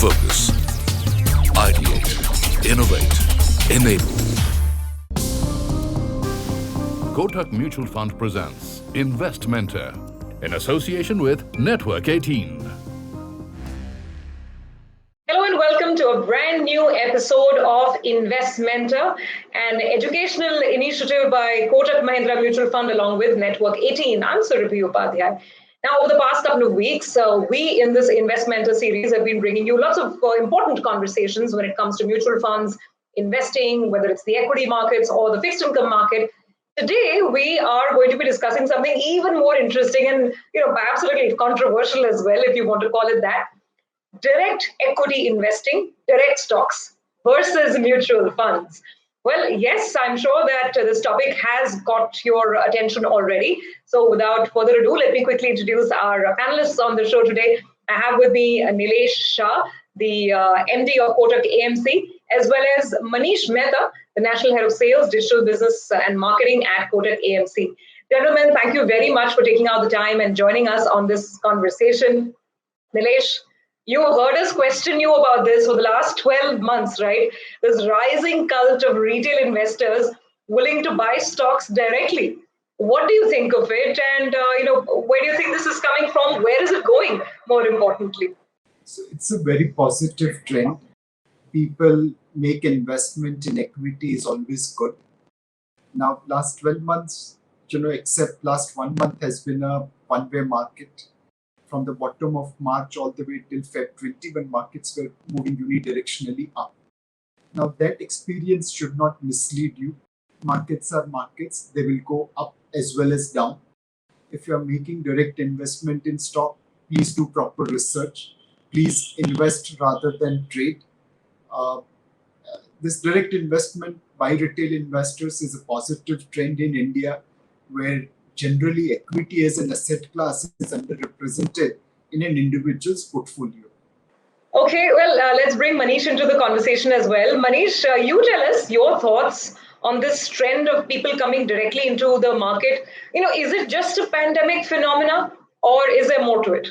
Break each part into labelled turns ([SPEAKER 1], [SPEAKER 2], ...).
[SPEAKER 1] Focus. Ideate. Innovate. Enable. Kotak Mutual Fund presents Invest Mentor in association with Network 18.
[SPEAKER 2] Hello and welcome to a brand new episode of Invest Mentor, an educational initiative by Kotak Mahindra Mutual Fund along with Network 18. I'm Surabhi Upadhyay. Now, over the past couple of weeks, we in this Invest Mentor series have been bringing you lots of important conversations when it comes to mutual funds, investing, whether it's the equity markets or the fixed income market. Today, we are going to be discussing something even more interesting and perhaps a little controversial as well, if you want to call it that. Direct equity investing, direct stocks versus mutual funds. Well, yes, I'm sure that this topic has got your attention already. So without further ado, let me quickly introduce our panelists on the show today. I have with me Nilesh Shah, the MD of Kotak AMC, as well as Manish Mehta, the National Head of Sales, Digital Business and Marketing at Kotak AMC. Gentlemen, thank you very much for taking out the time and joining us on this conversation. Nilesh, you heard us question you about this for the last 12 months, right? This rising cult of retail investors willing to buy stocks directly. What do you think of it? And, where do you think this is coming from? Where is it going, more importantly?
[SPEAKER 3] So it's a very positive trend. People make investment in equity is always good. Now, last 12 months, except last 1 month has been a one-way market. From the bottom of March all the way till Feb 21, markets were moving unidirectionally up. Now, that experience should not mislead you. Markets are markets. They will go up as well as down. If you are making direct investment in stock, please do proper research. Please invest rather than trade. This direct investment by retail investors is a positive trend in India, where generally equity as an asset class is underrepresented in an individual's portfolio.
[SPEAKER 2] Okay, well, let's bring Manish into the conversation as well. Manish, you tell us your thoughts on this trend of people coming directly into the market. Is it just a pandemic phenomena or is there more to it?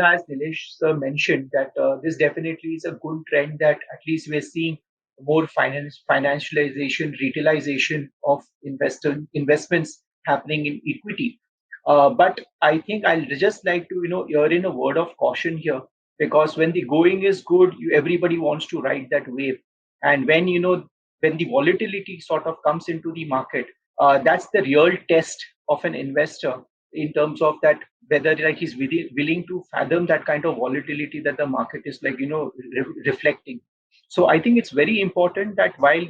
[SPEAKER 4] As Nilesh sir mentioned, that this definitely is a good trend that at least we're seeing more financialization, retailization of investments happening in equity. But I think I'll just like to, hear in a word of caution here, because when the going is good, everybody wants to ride that wave. And when the volatility sort of comes into the market, that's the real test of an investor in terms of that, whether he's willing to fathom that kind of volatility that the market is reflecting. So I think it's very important that while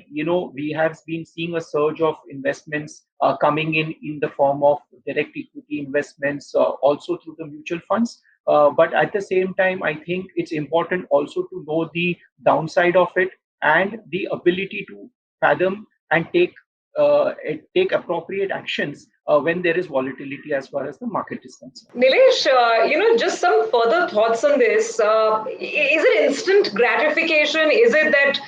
[SPEAKER 4] we have been seeing a surge of investments coming in the form of direct equity investments, also through the mutual funds, but at the same time, I think it's important also to know the downside of it and the ability to fathom and take appropriate actions when there is volatility as far as the market is concerned.
[SPEAKER 2] Nilesh, just some further thoughts on this. Is it instant gratification? Is it that,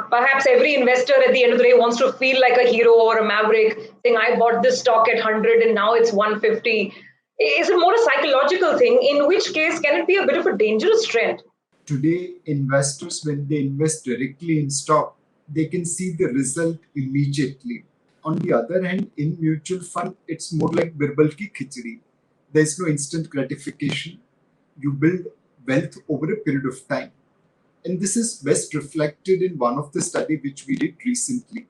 [SPEAKER 2] perhaps every investor at the end of the day wants to feel like a hero or a maverick, saying, I bought this stock at 100 and now it's 150. Is it more a psychological thing? In which case, can it be a bit of a dangerous trend?
[SPEAKER 3] Today, investors, when they invest directly in stock, they can see the result immediately. On the other hand, in mutual fund, it's more like birbal ki khichdi. There's no instant gratification. You build wealth over a period of time. And this is best reflected in one of the study which we did recently.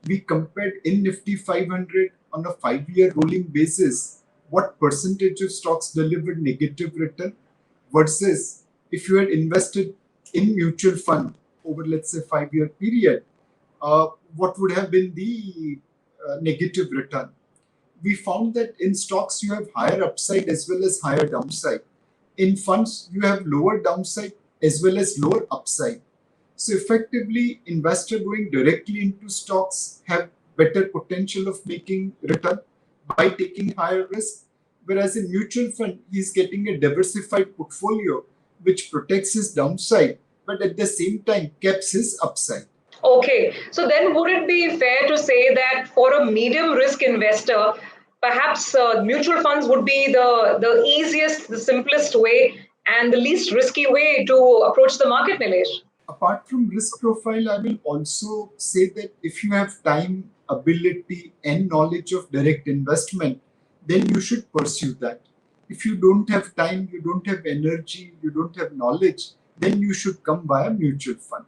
[SPEAKER 3] We compared in Nifty 500 on a 5-year rolling basis, what percentage of stocks delivered negative return versus if you had invested in mutual fund over, let's say, 5-year period, what would have been the negative return. We found that in stocks, you have higher upside as well as higher downside. In funds, you have lower downside as well as lower upside. So effectively, investor going directly into stocks have better potential of making return by taking higher risk. Whereas in mutual fund, he's getting a diversified portfolio which protects his downside, but at the same time keeps his upside.
[SPEAKER 2] Okay, so then would it be fair to say that for a medium risk investor, perhaps mutual funds would be the easiest, the simplest way and the least risky way to approach the market, Nilesh.
[SPEAKER 3] Apart from risk profile, I will also say that if you have time, ability, and knowledge of direct investment, then you should pursue that. If you don't have time, you don't have energy, you don't have knowledge, then you should come via mutual fund.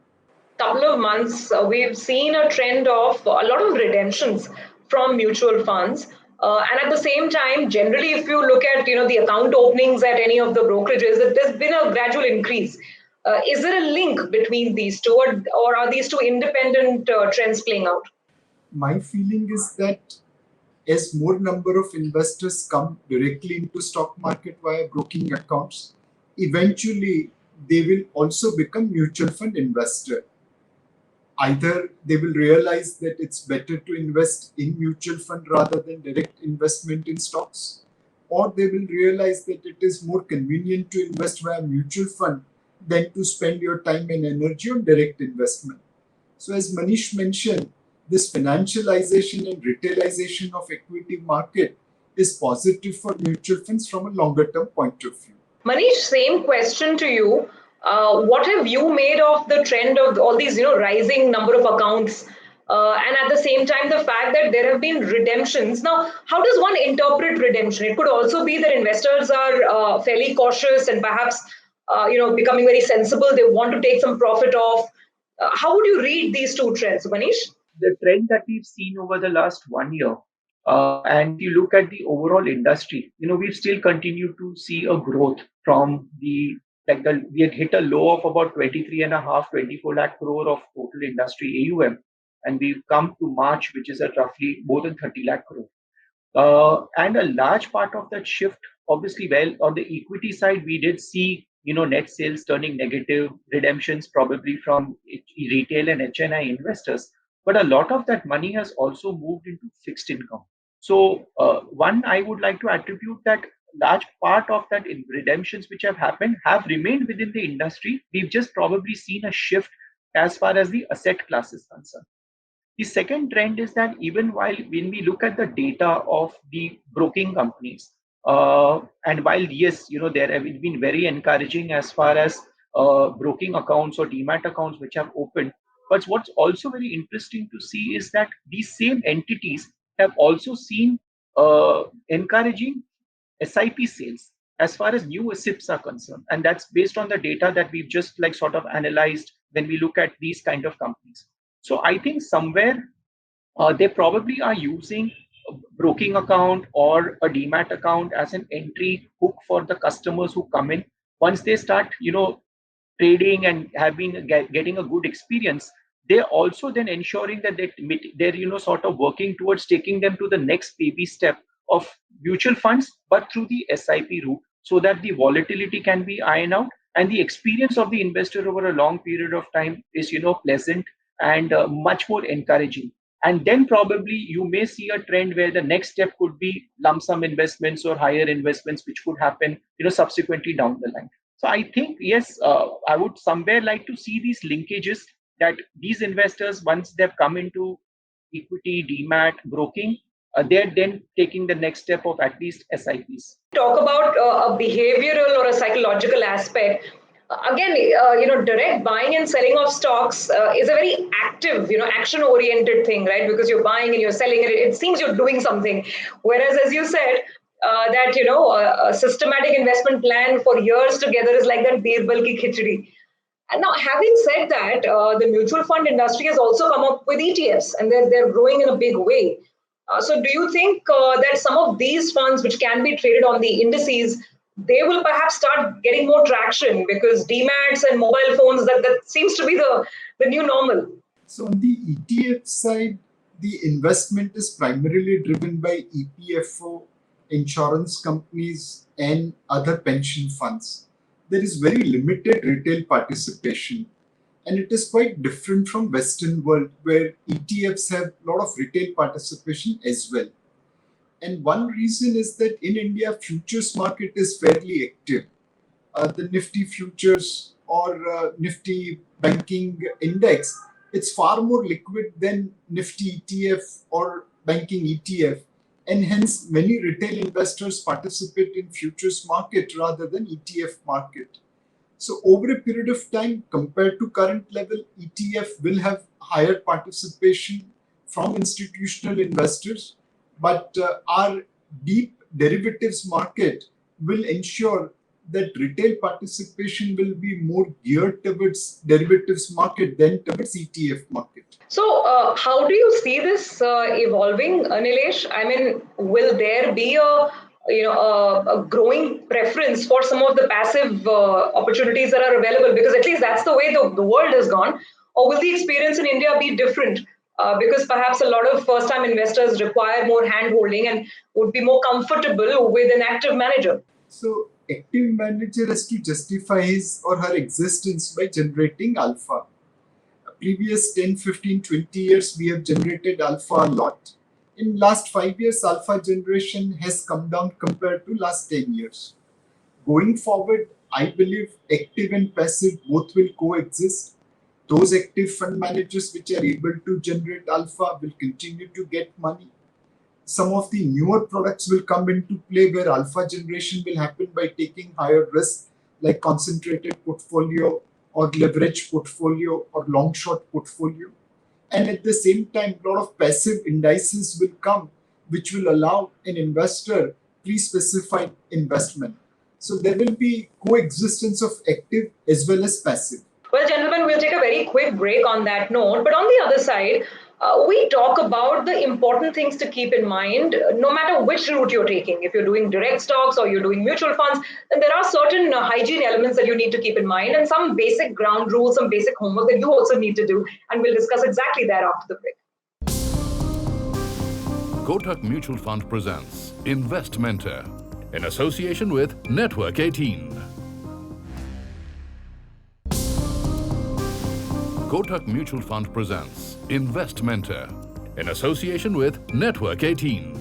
[SPEAKER 2] Couple of months, we've seen a trend of a lot of redemptions from mutual funds. And at the same time, generally, if you look at the account openings at any of the brokerages, there's been a gradual increase. Is there a link between these two, or are these two independent trends playing out?
[SPEAKER 3] My feeling is that as more number of investors come directly into stock market via broking accounts, eventually they will also become mutual fund investor. Either they will realize that it's better to invest in mutual fund rather than direct investment in stocks, or they will realize that it is more convenient to invest via mutual fund than to spend your time and energy on direct investment. So as Manish mentioned, this financialization and retailization of equity market is positive for mutual funds from a longer term point of view.
[SPEAKER 2] Manish, same question to you. What have you made of the trend of all these, rising number of accounts, and at the same time, the fact that there have been redemptions? Now, how does one interpret redemption? It could also be that investors are fairly cautious and perhaps, becoming very sensible. They want to take some profit off. How would you read these two trends, Manish?
[SPEAKER 4] The trend that we've seen over the last 1 year, and if you look at the overall industry, we've still continued to see a growth from we had hit a low of about 23.5, 24 lakh crore of total industry AUM, and we've come to March, which is at roughly more than 30 lakh crore. And a large part of that shift, obviously, well, on the equity side, we did see net sales turning negative, redemptions probably from retail and HNI investors. But a lot of that money has also moved into fixed income. So one, I would like to attribute that large part of that in redemptions which have happened have remained within the industry. We've just probably seen a shift as far as the asset class is concerned. The second trend is that even when we look at the data of the broking companies, and while yes, there have been very encouraging as far as broking accounts or demat accounts which have opened. But what's also very interesting to see is that these same entities have also seen encouraging SIP sales as far as new SIPs are concerned, and that's based on the data that we've just sort of analyzed when we look at these kind of companies. So I think somewhere they probably are using a broking account or a demat account as an entry hook for the customers who come in. Once they start, trading and have been getting a good experience, they're also then ensuring that they're sort of working towards taking them to the next baby step of mutual funds, but through the SIP route, so that the volatility can be ironed out and the experience of the investor over a long period of time is pleasant and much more encouraging. And then probably you may see a trend where the next step could be lump sum investments or higher investments, which could happen subsequently down the line. So I think, yes, I would somewhere like to see these linkages that these investors, once they've come into equity, demat, broking, they're then taking the next step of at least SIPs.
[SPEAKER 2] Talk about a behavioral or a psychological aspect. Again, direct buying and selling of stocks is a very active, action-oriented thing, right? Because you're buying and you're selling, and it seems you're doing something. Whereas, as you said, a systematic investment plan for years together is like that birbal ki khichdi. And now, having said that, the mutual fund industry has also come up with ETFs, and they're growing in a big way. So do you think that some of these funds, which can be traded on the indices, they will perhaps start getting more traction because DMATs and mobile phones, that seems to be the new normal?
[SPEAKER 3] So on the ETF side, the investment is primarily driven by EPFO, insurance companies, and other pension funds. There is very limited retail participation. And it is quite different from Western world where ETFs have a lot of retail participation as well. And one reason is that in India, futures market is fairly active. The Nifty futures or Nifty banking index, it's far more liquid than Nifty ETF or banking ETF. And hence many retail investors participate in futures market rather than ETF market. So over a period of time, compared to current level, ETF will have higher participation from institutional investors, but our deep derivatives market will ensure that retail participation will be more geared towards derivatives market than towards ETF market.
[SPEAKER 2] So, how do you see this evolving, Nilesh? I mean, will there be a growing preference for some of the passive opportunities that are available? Because at least that's the way the world has gone. Or will the experience in India be different? Because perhaps a lot of first-time investors require more hand-holding and would be more comfortable with an active manager.
[SPEAKER 3] So, active manager has to justify his or her existence by generating alpha. Previous 10, 15, 20 years, we have generated alpha a lot. In last 5 years, alpha generation has come down compared to last 10 years. Going forward, I believe active and passive both will coexist. Those active fund managers which are able to generate alpha will continue to get money. Some of the newer products will come into play where alpha generation will happen by taking higher risk, like concentrated portfolio or leverage portfolio or long short portfolio. And at the same time, a lot of passive indices will come, which will allow an investor pre-specified investment. So there will be coexistence of active as well as passive.
[SPEAKER 2] Well, gentlemen, we'll take a very quick break on that note. But on the other side, we talk about the important things to keep in mind, no matter which route you're taking. If you're doing direct stocks or you're doing mutual funds, then there are certain hygiene elements that you need to keep in mind and some basic ground rules, some basic homework that you also need to do. And we'll discuss exactly that after the break.
[SPEAKER 1] Kotak Mutual Fund presents Invest Mentor in association with Network 18. Kotak Mutual Fund presents Invest Mentor in association with Network 18.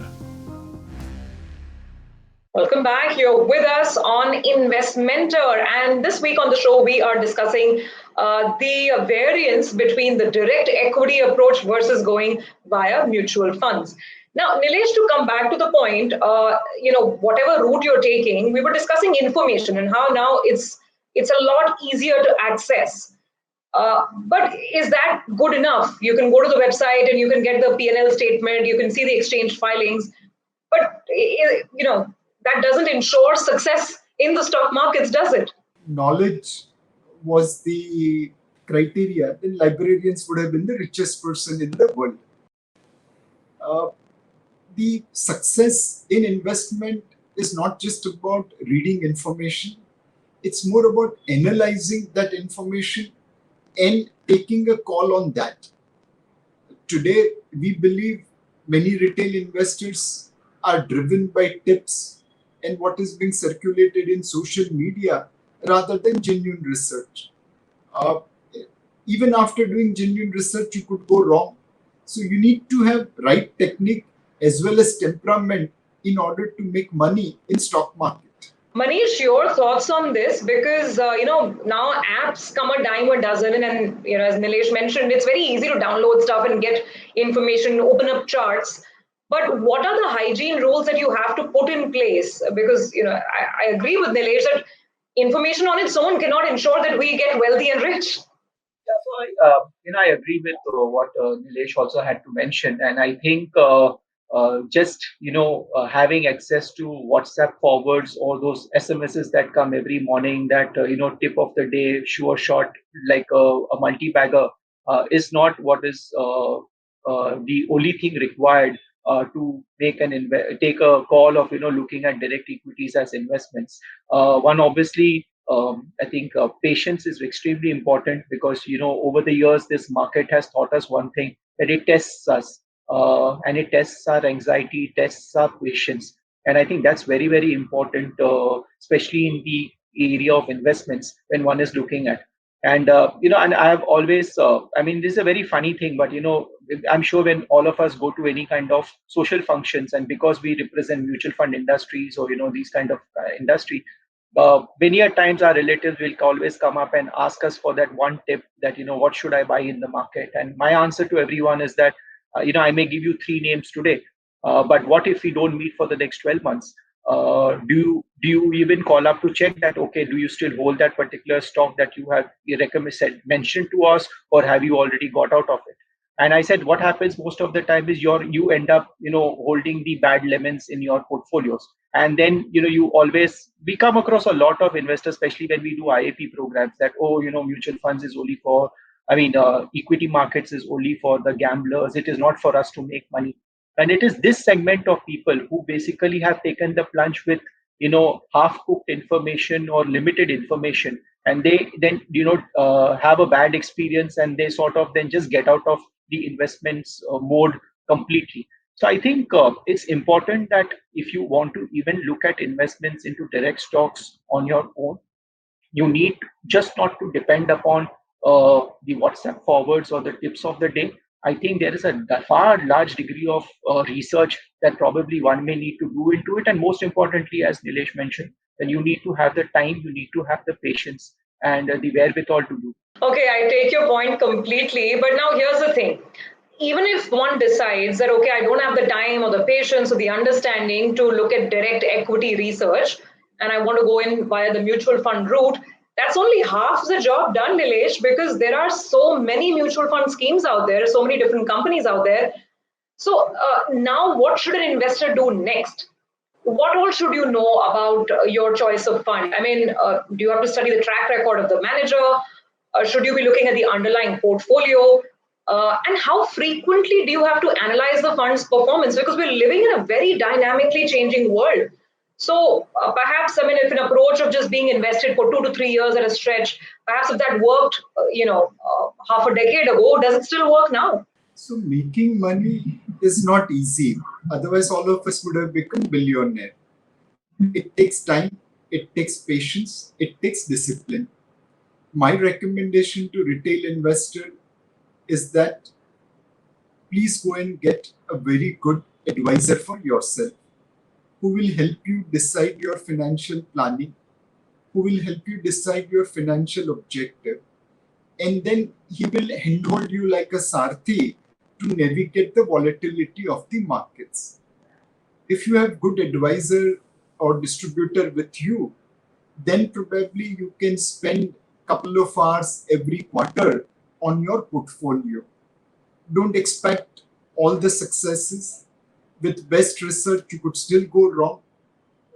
[SPEAKER 2] Welcome back. You're with us on Invest Mentor. And this week on the show, we are discussing the variance between the direct equity approach versus going via mutual funds. Now, Nilesh, to come back to the point, whatever route you're taking, we were discussing information and how now it's a lot easier to access. But is that good enough? You can go to the website and you can get the P&L statement, you can see the exchange filings, but that doesn't ensure success in the stock markets, does it?
[SPEAKER 3] Knowledge was the criteria, then librarians would have been the richest person in the world. The success in investment is not just about reading information, it's more about analyzing that information and taking a call on that. Today, we believe many retail investors are driven by tips and what is being circulated in social media rather than genuine research. Even after doing genuine research, you could go wrong. So you need to have right technique as well as temperament in order to make money in stock market.
[SPEAKER 2] Manish, your thoughts on this? Because, now apps come a dime a dozen. And, as Nilesh mentioned, it's very easy to download stuff and get information, open up charts. But what are the hygiene rules that you have to put in place? Because, I agree with Nilesh that information on its own cannot ensure that we get wealthy and rich.
[SPEAKER 4] Yeah, so I agree with what Nilesh also had to mention. And I think having access to WhatsApp forwards or those SMSs that come every morning, that tip of the day, sure shot, like a multi-bagger, is not what is the only thing required to make take a call of looking at direct equities as investments. One, obviously, I think patience is extremely important, because over the years this market has taught us one thing, that it tests us. And it tests our anxiety, tests our patience. And I think that's very, very important, especially in the area of investments when one is looking at. And, and I have always, this is a very funny thing, but, I'm sure when all of us go to any kind of social functions, and because we represent mutual fund industries or, these kind of industry, many a times our relatives will always come up and ask us for that one tip that, what should I buy in the market? And my answer to everyone is that, I may give you 3 names today. But what if we don't meet for the next 12 months? Do you even call up to check that, okay, do you still hold that particular stock that you recommend said mentioned to us, or have you already got out of it? And I said, what happens most of the time is you end up holding the bad lemons in your portfolios. And then you always we come across a lot of investors, especially when we do IAP programs, that, oh, mutual funds is only for, equity markets is only for the gamblers, it is not for us to make money. And it is this segment of people who basically have taken the plunge with half cooked information or limited information, and they then have a bad experience, and they sort of then just get out of the investments mode completely. So I think it's important that if you want to even look at investments into direct stocks on your own, you need just not to depend upon the WhatsApp forwards or the tips of the day. I think there is a far large degree of research that probably one may need to do into it. And most importantly, as Nilesh mentioned, then you need to have the time, you need to have the patience and the wherewithal to do.
[SPEAKER 2] Okay, I take your point completely. But now here's the thing. Even if one decides that, okay, I don't have the time or the patience or the understanding to look at direct equity research, and I want to go in via the mutual fund route, that's only half the job done, Nilesh, because there are so many mutual fund schemes out there, so many different companies out there. So now what should an investor do next? What all should you know about your choice of fund? I mean, do you have to study the track record of the manager? Should you be looking at the underlying portfolio? And how frequently do you have to analyze the fund's performance? Because we're living in a very dynamically changing world. So perhaps, I mean, if an approach of just being invested for 2 to 3 years at a stretch, perhaps if that worked, half a decade ago, does it still work now?
[SPEAKER 3] So making money is not easy. Otherwise, all of us would have become billionaire. It takes time, it takes patience, it takes discipline. My recommendation to retail investor is that please go and get a very good advisor for yourself who will help you decide your financial planning, who will help you decide your financial objective, and then he will handhold you like a sarthi to navigate the volatility of the markets. If you have good advisor or distributor with you, then probably you can spend a couple of hours every quarter on your portfolio. Don't expect all the successes. With best research, you could still go wrong.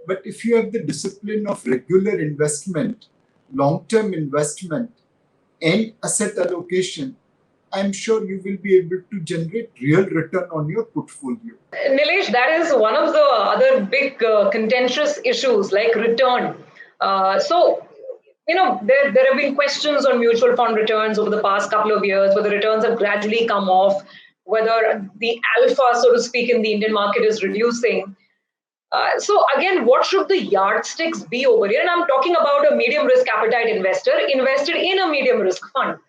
[SPEAKER 3] But if you have the discipline of regular investment, long-term investment, and asset allocation, I'm sure you will be able to generate real return on your portfolio.
[SPEAKER 2] Nilesh, that is one of the other big contentious issues, like return. There have been questions on mutual fund returns over the past couple of years, where the returns have gradually come off, whether the alpha, so to speak, in the Indian market is reducing. So again, what should the yardsticks be over here? And I'm talking about a medium risk appetite investor invested in a medium risk fund.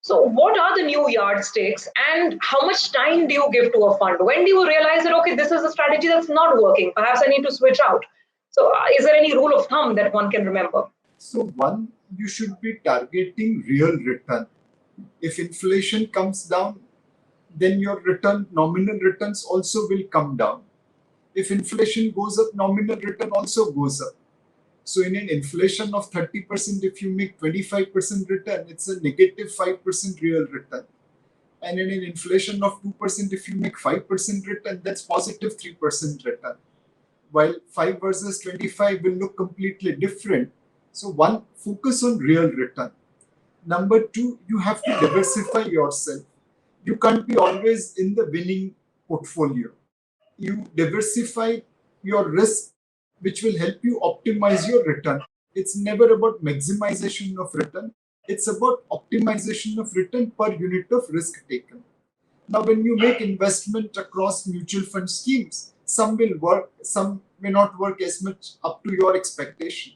[SPEAKER 2] So what are the new yardsticks, and how much time do you give to a fund? When do you realize that, okay, this is a strategy that's not working, perhaps I need to switch out? So is there any rule of thumb that one can remember?
[SPEAKER 3] So one, you should be targeting real return. If inflation comes down, then your nominal returns also will come down. If inflation goes up, nominal return also goes up. So in an inflation of 30%, if you make 25% return, it's a negative 5% real return. And in an inflation of 2%, if you make 5% return, that's positive 3% return. While 5 versus 25 will look completely different. So one, focus on real return. Number two, you have to diversify yourself. You can't be always in the winning portfolio. You diversify your risk, which will help you optimize your return. It's never about maximization of return. It's about optimization of return per unit of risk taken. Now, when you make investment across mutual fund schemes, some will work, some may not work as much up to your expectation.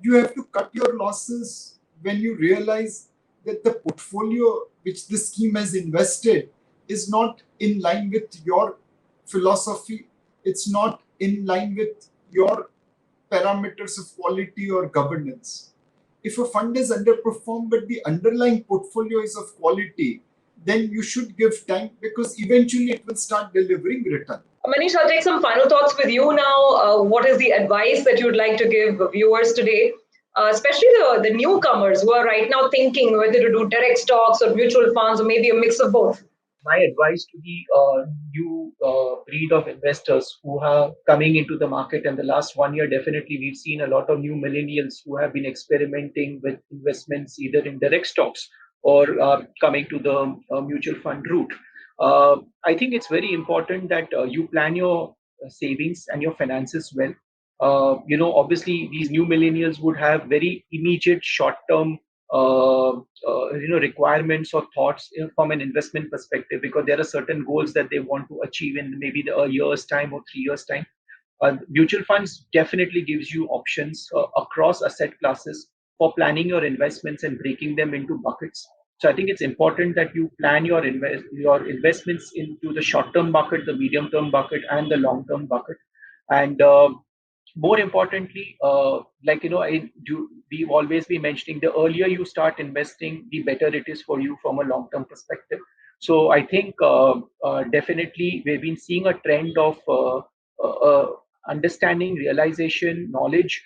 [SPEAKER 3] You have to cut your losses when you realize that the portfolio which the scheme has invested is not in line with your philosophy. It's not in line with your parameters of quality or governance. If a fund is underperformed but the underlying portfolio is of quality, then you should give time, because eventually it will start delivering return.
[SPEAKER 2] Manish, I'll take some final thoughts with you now. What is the advice that you'd like to give viewers today, especially the newcomers who are right now thinking whether to do direct stocks or mutual funds or maybe a mix of both?
[SPEAKER 4] My advice to the new breed of investors who are coming into the market, and the last 1 year, definitely we've seen a lot of new millennials who have been experimenting with investments either in direct stocks or coming to the mutual fund route. I think it's very important that you plan your savings and your finances well. Obviously, these new millennials would have very immediate short-term requirements or thoughts from an investment perspective, because there are certain goals that they want to achieve in maybe a year's time or 3 years time. Mutual funds definitely gives you options across asset classes for planning your investments and breaking them into buckets. So I think it's important that you plan your investments into the short-term bucket, the medium-term bucket, and the long-term bucket. And more importantly, we've always been mentioning, the earlier you start investing, the better it is for you from a long-term perspective. So I think definitely we've been seeing a trend of understanding, realization, knowledge,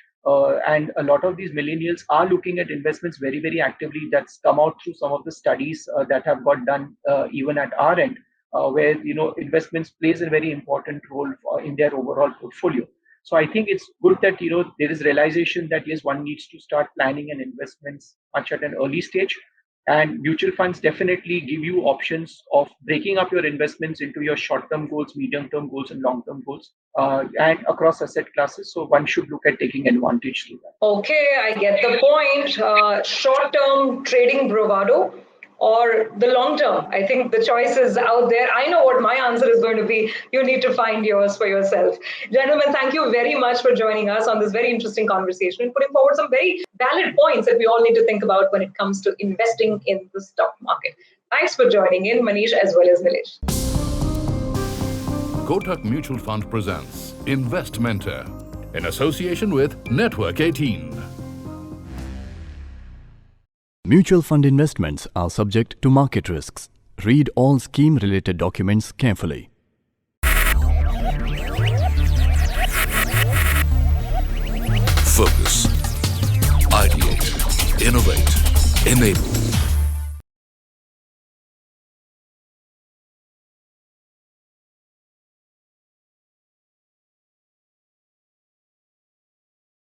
[SPEAKER 4] and a lot of these millennials are looking at investments very, very actively. That's come out through some of the studies that have got done even at our end, where investments plays a very important role in their overall portfolio. So I think it's good that there is realization that yes, one needs to start planning and investments much at an early stage. And mutual funds definitely give you options of breaking up your investments into your short-term goals, medium-term goals, and long-term goals, and across asset classes. So one should look at taking advantage to that.
[SPEAKER 2] Okay, I get the point. Short-term trading bravado or the long term. I think the choice is out there. I know what my answer is going to be. You need to find yours for yourself. Gentlemen, thank you very much for joining us on this very interesting conversation and putting forward some very valid points that we all need to think about when it comes to investing in the stock market. Thanks for joining in, Manish as well as Nilesh.
[SPEAKER 1] Kotak Mutual Fund presents Invest Mentor in association with Network 18.
[SPEAKER 5] Mutual fund investments are subject to market risks. Read all scheme-related documents carefully.
[SPEAKER 6] Focus. Ideate. Innovate. Enable.